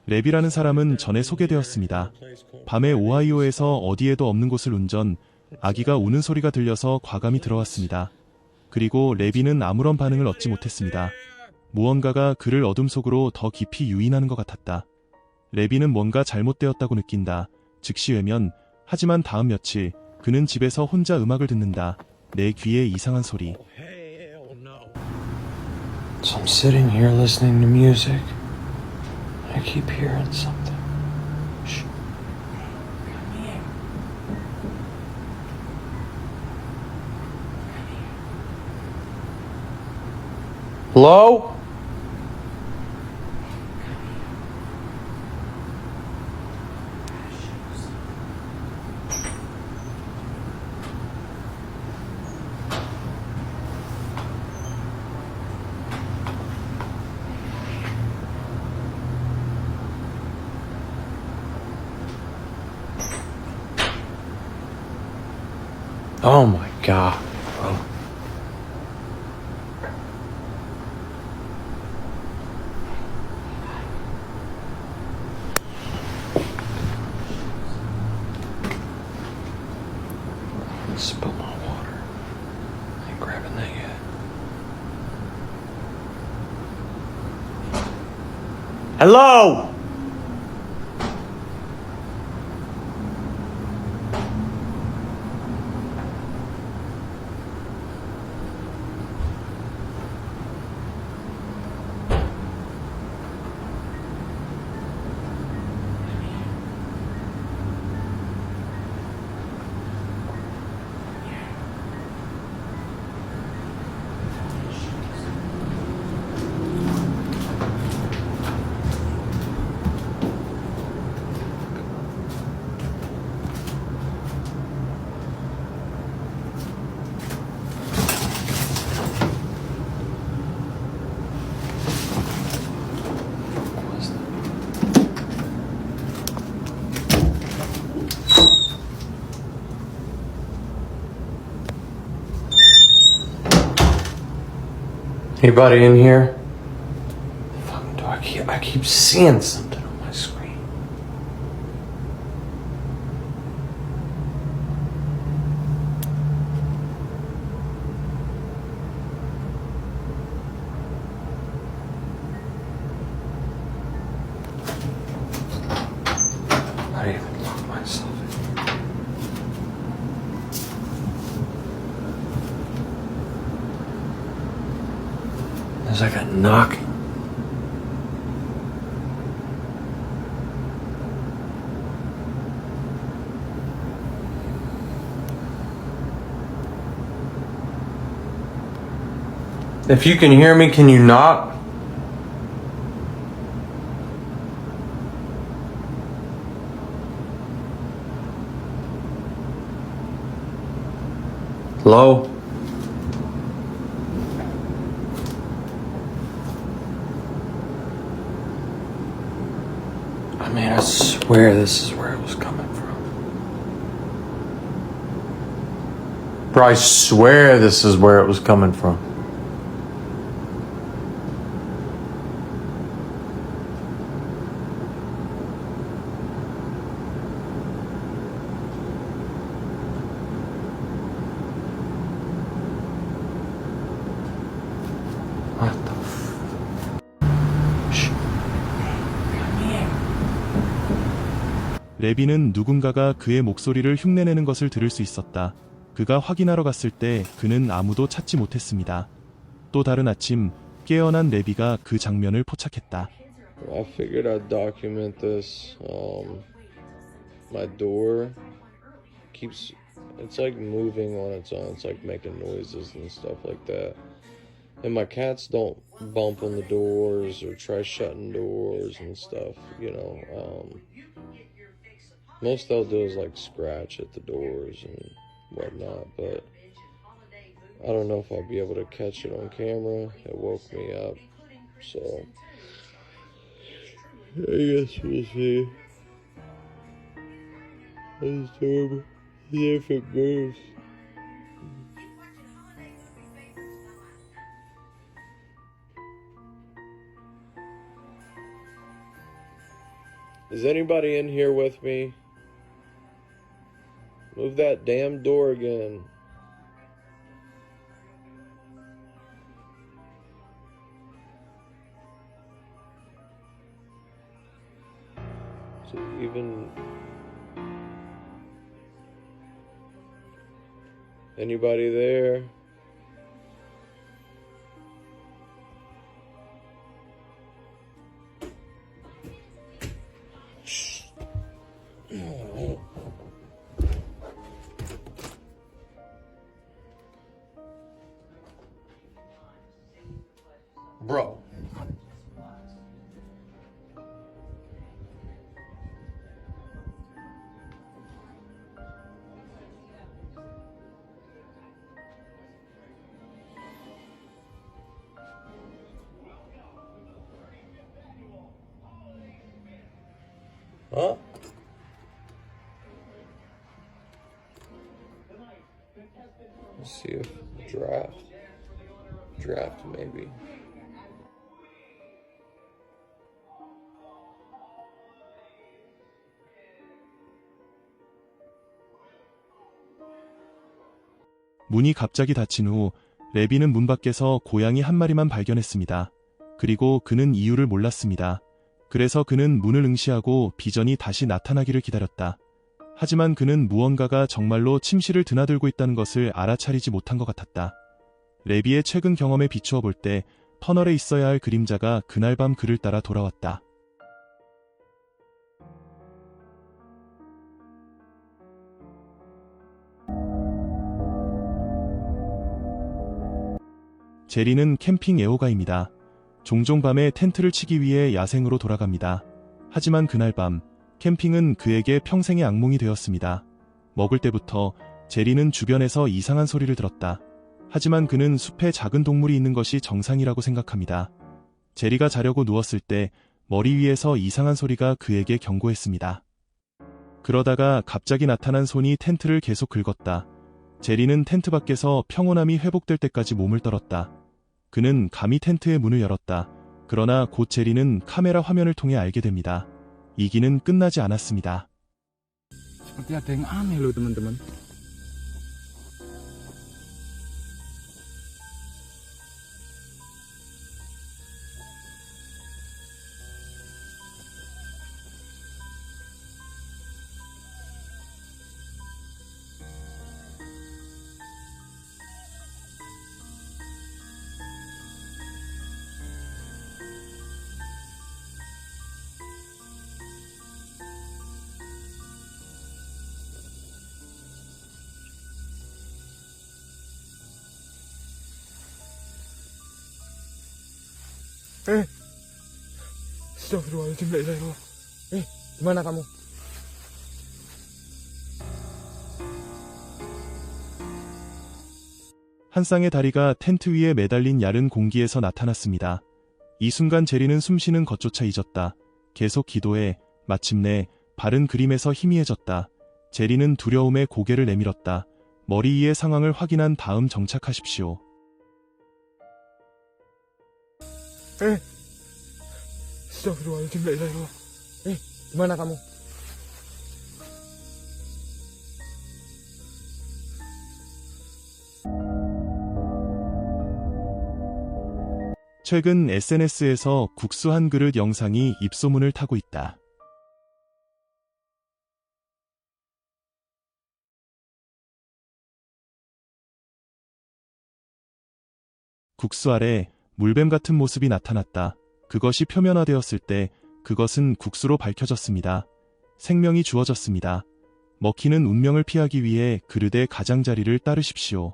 랩이라는 사람은 전에 소개되었습니다. 밤에 오하이오에서 어디에도 없는 곳을 운전, 아기가 우는 소리가 들려서 과감히 들어왔습니다. 그리고 레비는 아무런 반응을 얻지 못했습니다. 무언가가 그를 어둠 속으로 더 깊이 유인하는 것 같았다. 레비는 뭔가 잘못되었다고 느낀다. 즉시 외면. 하지만 다음 며칠 그는 집에서 혼자 음악을 듣는다. 내 귀에 이상한 소리. So I'm sitting here listening to music. I keep hearing something. Shh. Hello? Oh my God, bro. Spill my water. I ain't grabbing that yet. Hello? Anybody in here? Fucking do I keep seeing something on my screen. I didn't even lock myself in. There's like a knocking. If you can hear me, can you knock? Hello? I mean, I swear this is where it was coming from. Bro, I swear this is where it was coming from. What the Shh. 레비는 누군가가 그의 목소리를 흉내내는 것을 들을 수 있었다. 그가 확인하러 갔을 때 그는 아무도 찾지 못했습니다. 또 다른 아침 깨어난 레비가 그 장면을 포착했다. I figured I'd document this. My door keeps, it's like moving on its own. It's like making noises and stuff like that. And my cats don't bump on the doors or try shutting doors and stuff, you know. Most they'll do is like scratch at the doors and whatnot, but I don't know if I'll be able to catch it on camera. It woke me up, so I guess we'll see. Let's see if it moves. Is anybody in here with me? Move that damn door again. Is it even... Anybody there? Bro. Huh? Let's see if draft maybe. 문이 갑자기 닫힌 후 레비는 문 밖에서 고양이 한 마리만 발견했습니다. 그리고 그는 이유를 몰랐습니다. 그래서 그는 문을 응시하고 비전이 다시 나타나기를 기다렸다. 하지만 그는 무언가가 정말로 침실을 드나들고 있다는 것을 알아차리지 못한 것 같았다. 레비의 최근 경험에 비추어 볼 때 터널에 있어야 할 그림자가 그날 밤 그를 따라 돌아왔다. 제리는 캠핑 애호가입니다. 종종 밤에 텐트를 치기 위해 야생으로 돌아갑니다. 하지만 그날 밤 캠핑은 그에게 평생의 악몽이 되었습니다. 먹을 때부터 제리는 주변에서 이상한 소리를 들었다. 하지만 그는 숲에 작은 동물이 있는 것이 정상이라고 생각합니다. 제리가 자려고 누웠을 때 머리 위에서 이상한 소리가 그에게 경고했습니다. 그러다가 갑자기 나타난 손이 텐트를 계속 긁었다. 제리는 텐트 밖에서 평온함이 회복될 때까지 몸을 떨었다. 그는 감히 텐트의 문을 열었다. 그러나 곧 제리는 카메라 화면을 통해 알게 됩니다. 이기는 끝나지 않았습니다. Seperti ada yang aneh loh teman-teman. Astagfirullahaladzim, la ilaha illallah. Gimana kamu? 한 쌍의 다리가 텐트 위에 매달린 야른 공기에서 나타났습니다. 이 순간 제리는 숨쉬는 것조차 잊었다. 계속 기도해 마침내 바른 그림에서 희미해졌다. 제리는 두려움에 고개를 내밀었다. 머리 위의 상황을 확인한 다음 정착하십시오. Astagfirullahaladzim, la ilaha illallah. Gimana kamu? 최근 SNS에서 국수 한 그릇 영상이 입소문을 타고 있다. 국수 아래 물뱀 같은 모습이 나타났다. 그것이 표면화되었을 때 그것은 국수로 밝혀졌습니다. 생명이 주어졌습니다. 먹히는 운명을 피하기 위해 그릇의 가장자리를 따르십시오.